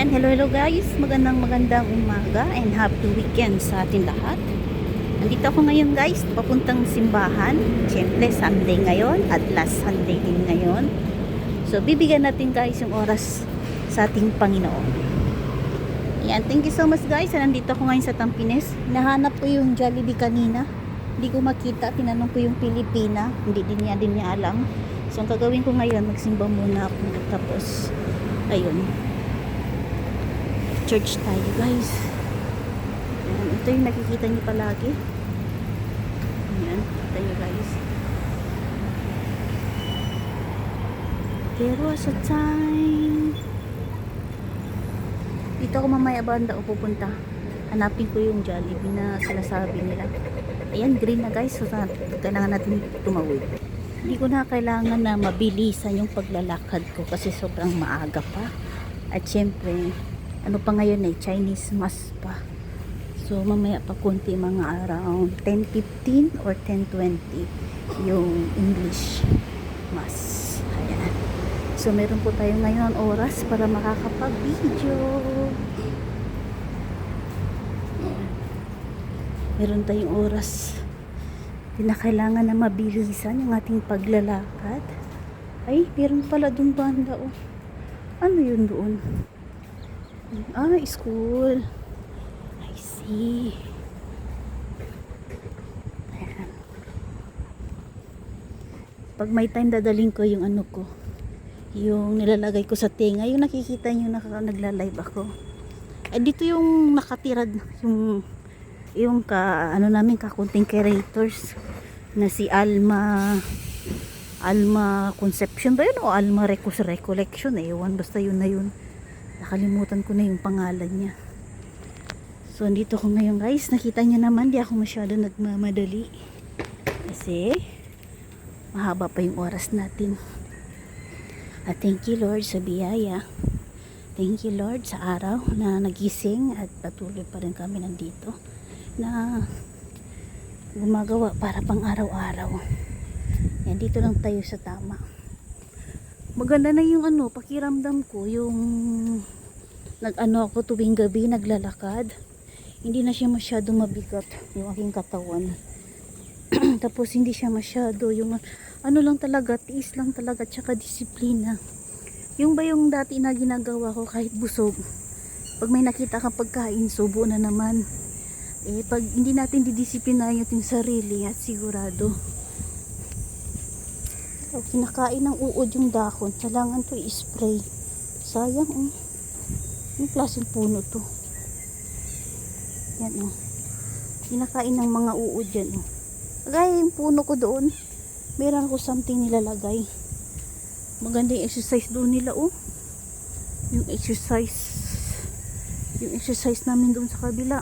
Ayan, hello guys. Magandang umaga and happy weekend sa atin lahat. Nandito ako ngayon guys, papuntang simbahan. Siyempre, Sunday ngayon at last Sunday din ngayon. So, bibigyan natin guys yung oras sa ating Panginoon. Ayan, thank you so much guys. Nandito ako ngayon sa Tampines. Nahanap ko yung Jollibee kanina. Hindi ko makita. Tinanong ko yung Pilipina. Hindi din niya alam. So, ang gagawin ko ngayon, magsimba muna ako. Tapos, ayun. Church tayo guys. Ayan, ito yung nakikita niyo palagi. Ayan, tayo guys. There was a time. Dito ako mamaya banda o pupunta. Hanapin ko yung Jollibee na sinasabi nila. Ayan, green na guys. So, kailangan natin tumawid. Hindi ko na kailangan na mabilisan yung paglalakad ko kasi sobrang maaga pa. At syempre, ano pa ngayon Chinese mass pa. So mamaya pa konti, mga around 10:15 or 10:20 yung English mass. Ayan. So meron po tayo ngayon oras para makakapag-video. Meron tayong oras. Hindi na kailangan na mabilisan yung ating paglalakad. Ay, meron pala dun banda oh. Ano yun doon? Ah, school. I see. Ayan. Pag may time dadaling ko yung ano ko, yung nilalagay ko sa tenga, yung nakikita nyo nagla-live ako. Eh dito yung nakatira yung ano namin content creators na si Alma Conception ba yun o Alma Recollection, ewan, basta yun na yun. Nakalimutan ko na yung pangalan niya. So, andito ko ngayon guys. Nakita niyo naman, di ako masyado nagmamadali. Kasi, mahaba pa yung oras natin. At thank you Lord sa biyaya. Thank you Lord sa araw na nagising at patuloy pa rin kami nandito na gumagawa para pang araw-araw. Yan, dito lang tayo sa tama. Maganda na yung pakiramdam ko, yung ako tuwing gabi naglalakad. Hindi na siya masyado mabigat yung aking katawan. Tapos hindi siya masyado yung lang talaga, tiis lang talaga, tsaka disiplina. Yung ba yung dati na ginagawa ko kahit busog, pag may nakita kang pagkain, subo na naman. Pag hindi natin didisiplinahin yung sarili, at sigurado kinakain ng uod yung dahon. Kailangan to i-spray. Sayang yung klaseng puno to. Yan kinakain ng mga uod yan Kagaya yung puno ko doon, meron ako something nilalagay. Maganda yung exercise doon nila yung exercise namin doon sa kabila.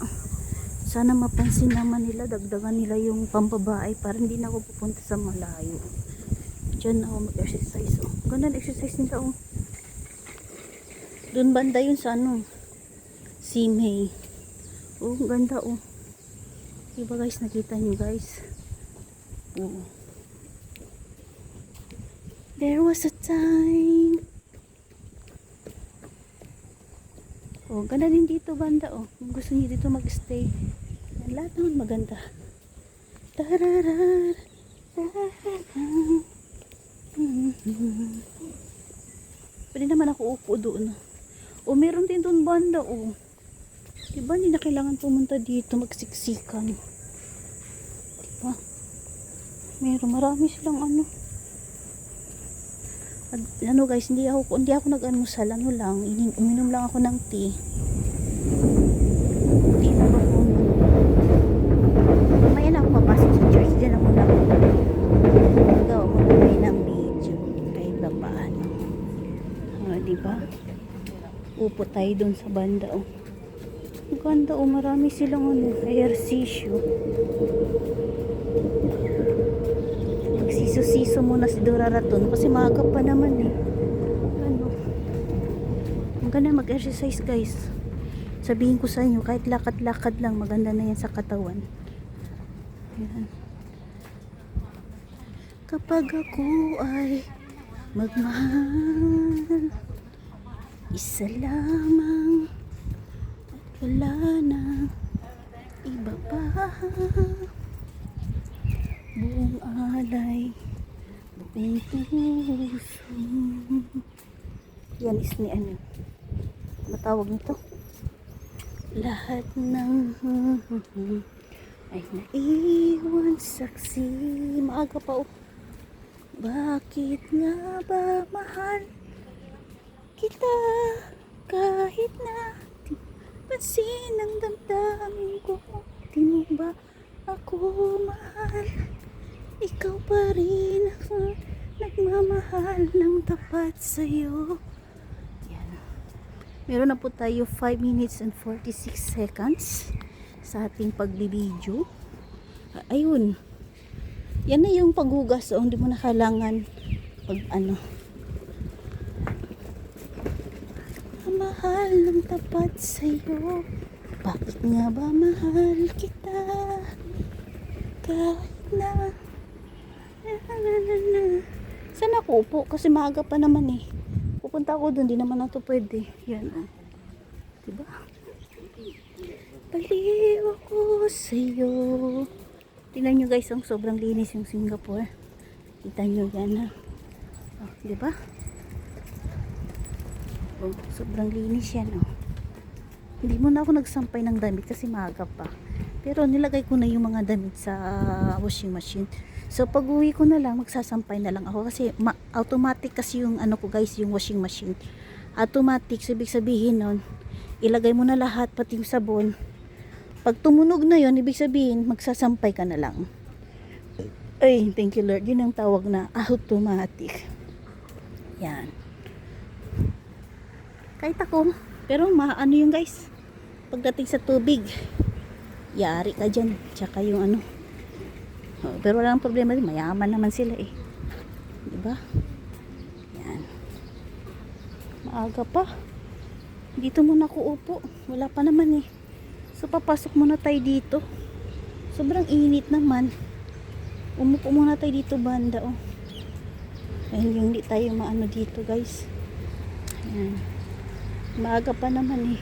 Sana mapansin naman nila, dagdagan nila yung pambabae para hindi na ako pupunta sa malayo. Diyan ako mag-exercise Ganda na exercise nila Doon banda yun sa Simei. Ganda Diba guys, nakita nyo guys? There was a time. Ganda din dito banda Kung gusto niyo dito mag-stay. Lahat naman maganda. Tararar, tararar. Pwede naman ako upo doon. Meron din doon banda diba hindi na kailangan pumunta dito magsiksikan. Diba marami silang guys, hindi ako nag-almusal, lang uminom lang ako ng tea. Tea na ba mamaya na ako papasok sa church. Diyan ako lang gawa mo na kayo ng video kahit ba paano. Diba upo tayo dun sa banda ang ganda marami silang ehersisyo. Magsiso-siso muna si Dora Raton kasi maaga pa naman ang ganda mag-exercise guys. Sabihin ko sa inyo, kahit lakad-lakad lang maganda na yan sa katawan. Ayan. Kapag ako ay magmahal, Isa lamang at wala na iba pa. Buong alay, buong puso. Yan is ni ano, matawag nito, lahat ng ay naiwan saksi. Maaga pa oh. Bakit nga ba mahal kita kahit na di pansin ang damdamin ko? Di mo ba ako mahal? Ikaw pa rin ako nagmamahal ng tapat sa'yo. Yan. Meron na po tayo 5 minutes and 46 seconds sa ating pagbibideo. Ayun. Yan na yung paghugas. So, hindi mo na kailangan pag ano. Mahal ng tapat sa'yo. Bakit nga ba mahal kita? Kahit na. Saan ako upo? Kasi maaga pa naman eh. Pupunta ako dun. Di naman na to pwede. Yan oh. Diba? Baliw ako sa'yo. Tingnan nyo guys, ang sobrang linis yung Singapore. Kita nyo yan ha. Oh, diba? Oh, sobrang linis yan oh. Hindi mo na ako nagsampay ng damit kasi maaga pa. Pero nilagay ko na yung mga damit sa washing machine. So pag uwi ko na lang, magsasampay na lang ako. Kasi automatic kasi yung ano ko guys, yung washing machine. Automatic, so ibig sabihin nun, ilagay mo na lahat, pati yung sabon. Pag tumunog na yon, ibig sabihin, magsasampay ka na lang. Ay, thank you Lord. Yun ang tawag na automatic. Yan. Kahit ako, pero ano yung guys, pagdating sa tubig, yari ka dyan. Tsaka yung ano. Oh, pero wala nang problema din. Mayaman naman sila eh. Diba? Yan. Maaga pa. Dito muna ako upo. Wala pa naman eh. So papasok muna tayo dito. Sobrang init naman. Umupo muna tayo dito banda oh. Dahil yung hindi tayo maano dito guys. Ayan. Maaga pa naman eh.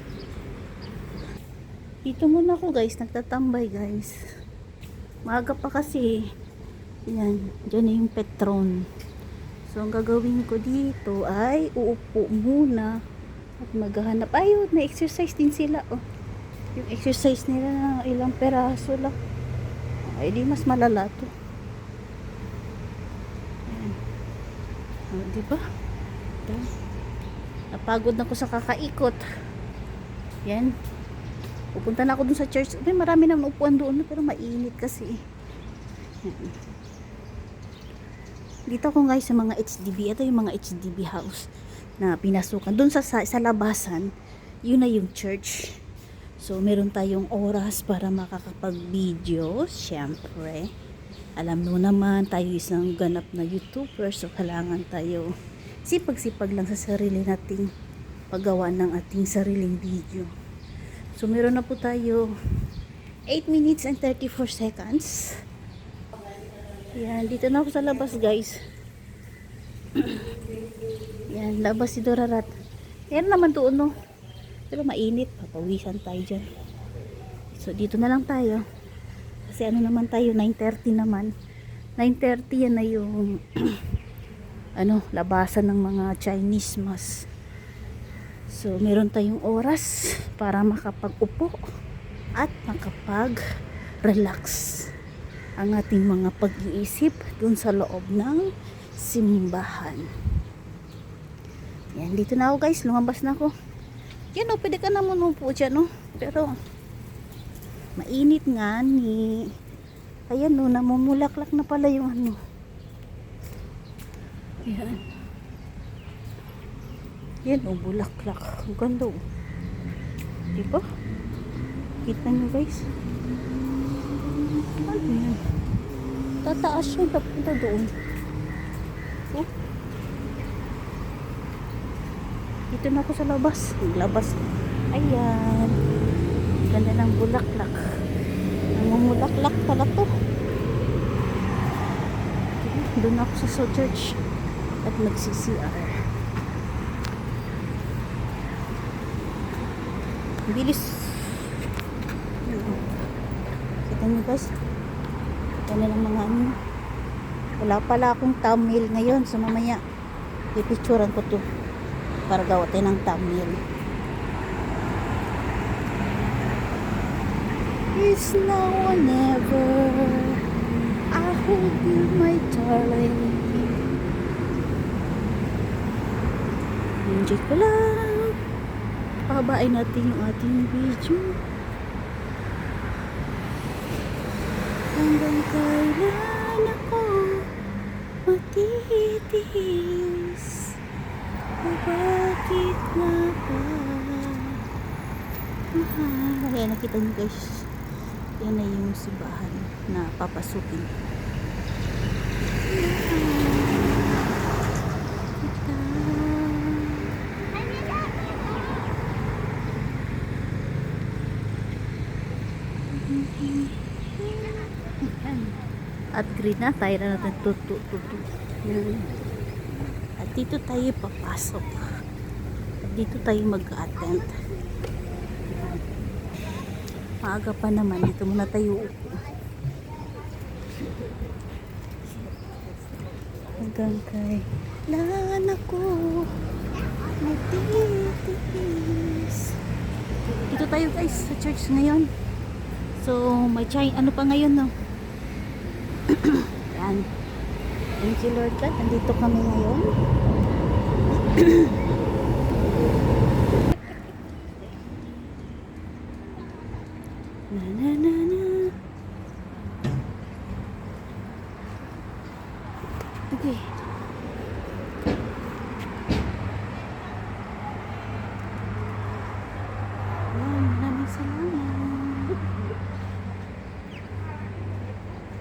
Dito muna ako guys. Nagtatambay guys. Maaga pa kasi. Ayan. Diyan na yung Petron. So ang gagawin ko dito ay uupo muna at maghahanap. Ayun, na exercise din sila oh. Yung exercise nila na ilang peraso lang. Ay di mas malala to. Ayan. O, diba? Ito. Napagod na ko sa kakaikot. Yan. Pupunta na ako dun sa church. May marami naman upuan doon pero mainit kasi. Yan. Dito ako guys sa mga HDB. Ito yung mga HDB house na pinasukan. Doon sa labasan, yun na yung church. So, meron tayong oras para makakapag-video. Siyempre, alam mo naman, tayo isang ganap na YouTuber. So, kailangan tayo sipag-sipag lang sa sarili nating paggawa ng ating sariling video. So, meron na po tayo 8 minutes and 34 seconds. Yan, dito na ako sa labas, guys. Yan, labas si Dorarat. Yan naman doon, no? Pero mainit, papawisan tayo dyan. So dito na lang tayo. Kasi ano naman tayo, 9:30 naman. 9:30 yan na yung ano, labasan ng mga Chinese mas. So meron tayong oras para makapag-upo at makapag-relax ang ating mga pag-iisip dun sa loob ng simbahan. Yan, dito na ako guys, lumabas na ako. Yan o, pwede ka naman upo dyan o. Pero, mainit nga ni. Ayan o, namumulaklak na pala yung ano. Yan. Yan o, bulaklak. Ang ganda o. Diba? Kita nyo guys. Ano yan? Tataas siya, papunta doon. Oh. Dito na ako sa labas. Labas. Ayan. Ganda ng bulaklak. Namumulaklak pala to. Doon ako sa church at magsi-CR. Bilis. Kita nyo guys. Ito na lang mga ano. Wala pala akong thumbnail ngayon. So mamaya, ipicturan ko to para gawa tayo ng thumbnail. It's now or never. I hold you, my darling. Enjoy ko lang. Pababain natin yung ating video. Hanggang kailan ako matitiis? O bakit nga ba? Kaya nakita nyo guys, yan na yung simbahan na papasukin. At green na tayo na natin tutu. At dito tayo papasok. At dito tayo mag-attend. Maaga pa naman, dito muna tayo upo. Hanggang kailan ako matitiis. Dito tayo guys sa church ngayon. So may ano pa ngayon no. Yan. Thank you Lord God. Nandito kami ngayon. Na na na na. Okay. Maraming salamat.